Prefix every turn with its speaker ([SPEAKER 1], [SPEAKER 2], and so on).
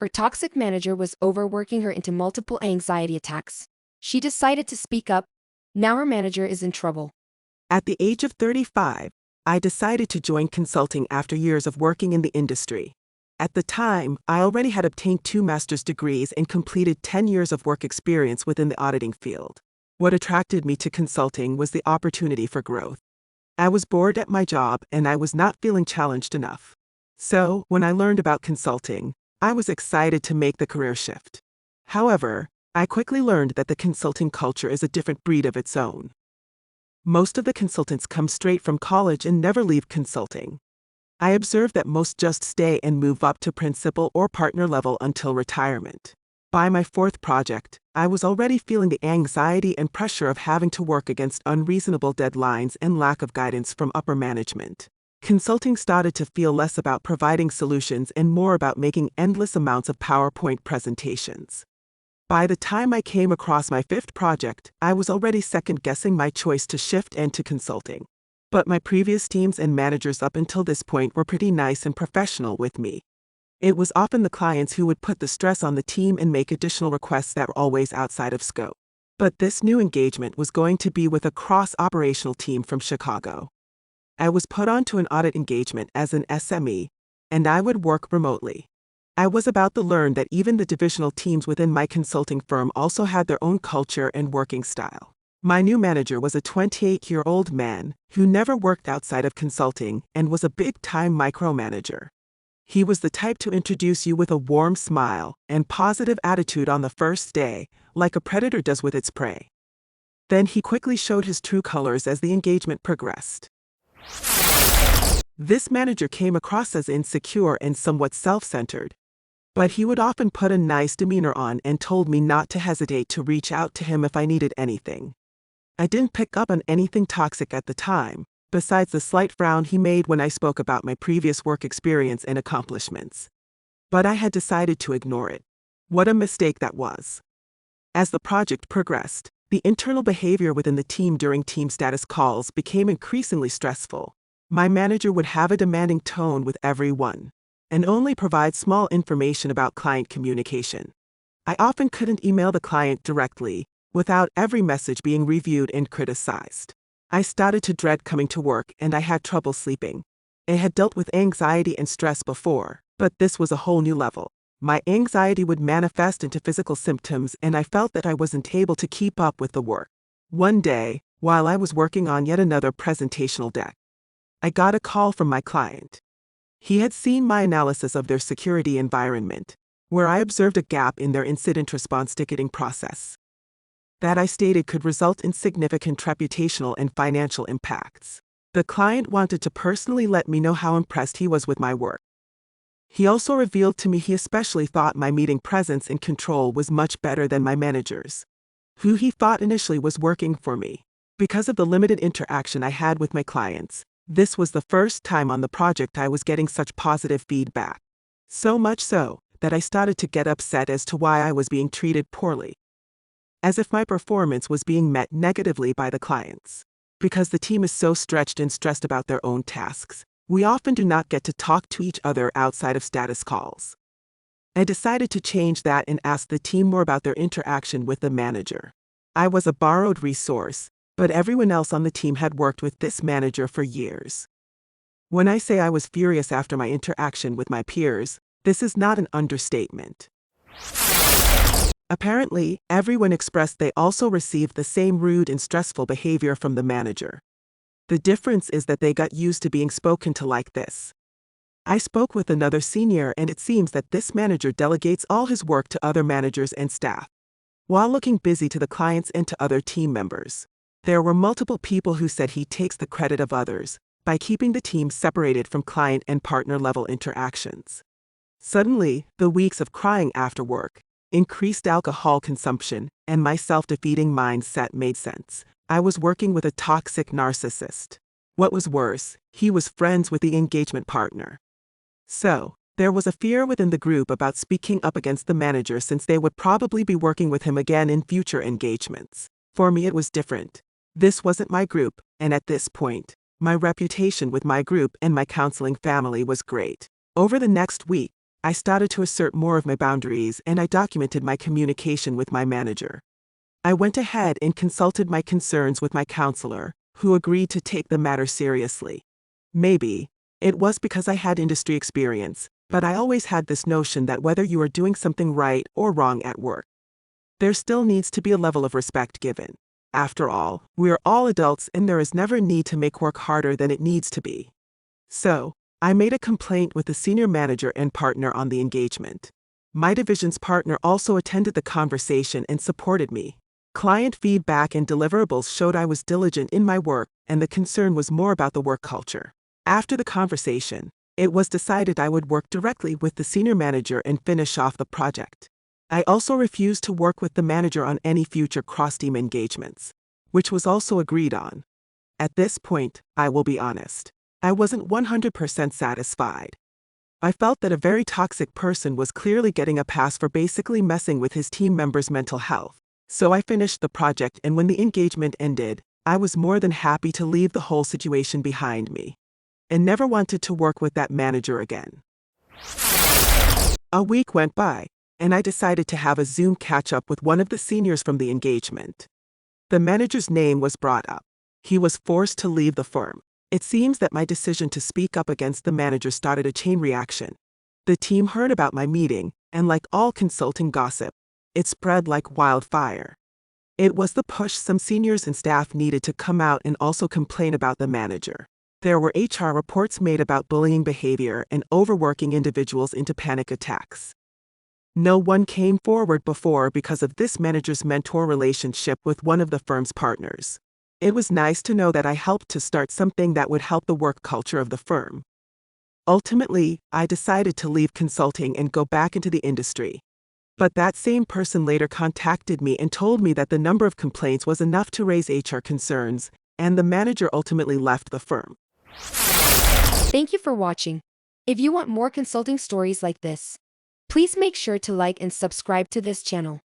[SPEAKER 1] Her toxic manager was overworking her into multiple anxiety attacks. She decided to speak up. Now her manager is in trouble.
[SPEAKER 2] At the age of 35, I decided to join consulting after years of working in the industry. At the time, I already had obtained 2 master's degrees and completed 10 years of work experience within the auditing field. What attracted me to consulting was the opportunity for growth. I was bored at my job and I was not feeling challenged enough. So, when I learned about consulting, I was excited to make the career shift. However, I quickly learned that the consulting culture is a different breed of its own. Most of the consultants come straight from college and never leave consulting. I observed that most just stay and move up to principal or partner level until retirement. By my 4th project, I was already feeling the anxiety and pressure of having to work against unreasonable deadlines and lack of guidance from upper management. Consulting started to feel less about providing solutions and more about making endless amounts of PowerPoint presentations. By the time I came across my 5th project, I was already second-guessing my choice to shift into consulting. But my previous teams and managers up until this point were pretty nice and professional with me. It was often the clients who would put the stress on the team and make additional requests that were always outside of scope. But this new engagement was going to be with a cross-operational team from Chicago. I was put onto an audit engagement as an SME, and I would work remotely. I was about to learn that even the divisional teams within my consulting firm also had their own culture and working style. My new manager was a 28-year-old man who never worked outside of consulting and was a big-time micromanager. He was the type to introduce you with a warm smile and positive attitude on the first day, like a predator does with its prey. Then he quickly showed his true colors as the engagement progressed. This manager came across as insecure and somewhat self-centered, but he would often put a nice demeanor on and told me not to hesitate to reach out to him if I needed anything. I didn't pick up on anything toxic at the time, besides the slight frown he made when I spoke about my previous work experience and accomplishments. But I had decided to ignore it. What a mistake that was. As the project progressed, the internal behavior within the team during team status calls became increasingly stressful. My manager would have a demanding tone with everyone, and only provide small information about client communication. I often couldn't email the client directly, without every message being reviewed and criticized. I started to dread coming to work and I had trouble sleeping. I had dealt with anxiety and stress before, but this was a whole new level. My anxiety would manifest into physical symptoms and I felt that I wasn't able to keep up with the work. One day, while I was working on yet another presentational deck, I got a call from my client. He had seen my analysis of their security environment, where I observed a gap in their incident response ticketing process that I stated could result in significant reputational and financial impacts. The client wanted to personally let me know how impressed he was with my work. He also revealed to me he especially thought my meeting presence and control was much better than my manager's, who he thought initially was working for me. Because of the limited interaction I had with my clients, this was the first time on the project I was getting such positive feedback. So much so, that I started to get upset as to why I was being treated poorly. As if my performance was being met negatively by the clients. Because the team is so stretched and stressed about their own tasks, we often do not get to talk to each other outside of status calls. I decided to change that and ask the team more about their interaction with the manager. I was a borrowed resource, but everyone else on the team had worked with this manager for years. When I say I was furious after my interaction with my peers, this is not an understatement. Apparently, everyone expressed they also received the same rude and stressful behavior from the manager. The difference is that they got used to being spoken to like this. I spoke with another senior and it seems that this manager delegates all his work to other managers and staff, while looking busy to the clients and to other team members. There were multiple people who said he takes the credit of others by keeping the team separated from client and partner level interactions. Suddenly, the weeks of crying after work, increased alcohol consumption, and my self-defeating mindset made sense. I was working with a toxic narcissist. What was worse, he was friends with the engagement partner. So, there was a fear within the group about speaking up against the manager since they would probably be working with him again in future engagements. For me it was different. This wasn't my group, and at this point, my reputation with my group and my counseling family was great. Over the next week, I started to assert more of my boundaries and I documented my communication with my manager. I went ahead and consulted my concerns with my counselor, who agreed to take the matter seriously. Maybe it was because I had industry experience, but I always had this notion that whether you are doing something right or wrong at work, there still needs to be a level of respect given. After all, we are all adults and there is never a need to make work harder than it needs to be. So, I made a complaint with the senior manager and partner on the engagement. My division's partner also attended the conversation and supported me. Client feedback and deliverables showed I was diligent in my work, and the concern was more about the work culture. After the conversation, it was decided I would work directly with the senior manager and finish off the project. I also refused to work with the manager on any future cross-team engagements, which was also agreed on. At this point, I will be honest, I wasn't 100% satisfied. I felt that a very toxic person was clearly getting a pass for basically messing with his team members' mental health. So I finished the project, and when the engagement ended, I was more than happy to leave the whole situation behind me and never wanted to work with that manager again. A week went by, and I decided to have a Zoom catch-up with one of the seniors from the engagement. The manager's name was brought up. He was forced to leave the firm. It seems that my decision to speak up against the manager started a chain reaction. The team heard about my meeting, and like all consulting gossip, it spread like wildfire. It was the push some seniors and staff needed to come out and also complain about the manager. There were HR reports made about bullying behavior and overworking individuals into panic attacks. No one came forward before because of this manager's mentor relationship with one of the firm's partners. It was nice to know that I helped to start something that would help the work culture of the firm. Ultimately, I decided to leave consulting and go back into the industry. But that same person later contacted me and told me that the number of complaints was enough to raise HR concerns, and the manager ultimately left the firm.
[SPEAKER 1] Thank you for watching. If you want more consulting stories like this, please make sure to like and subscribe to this channel.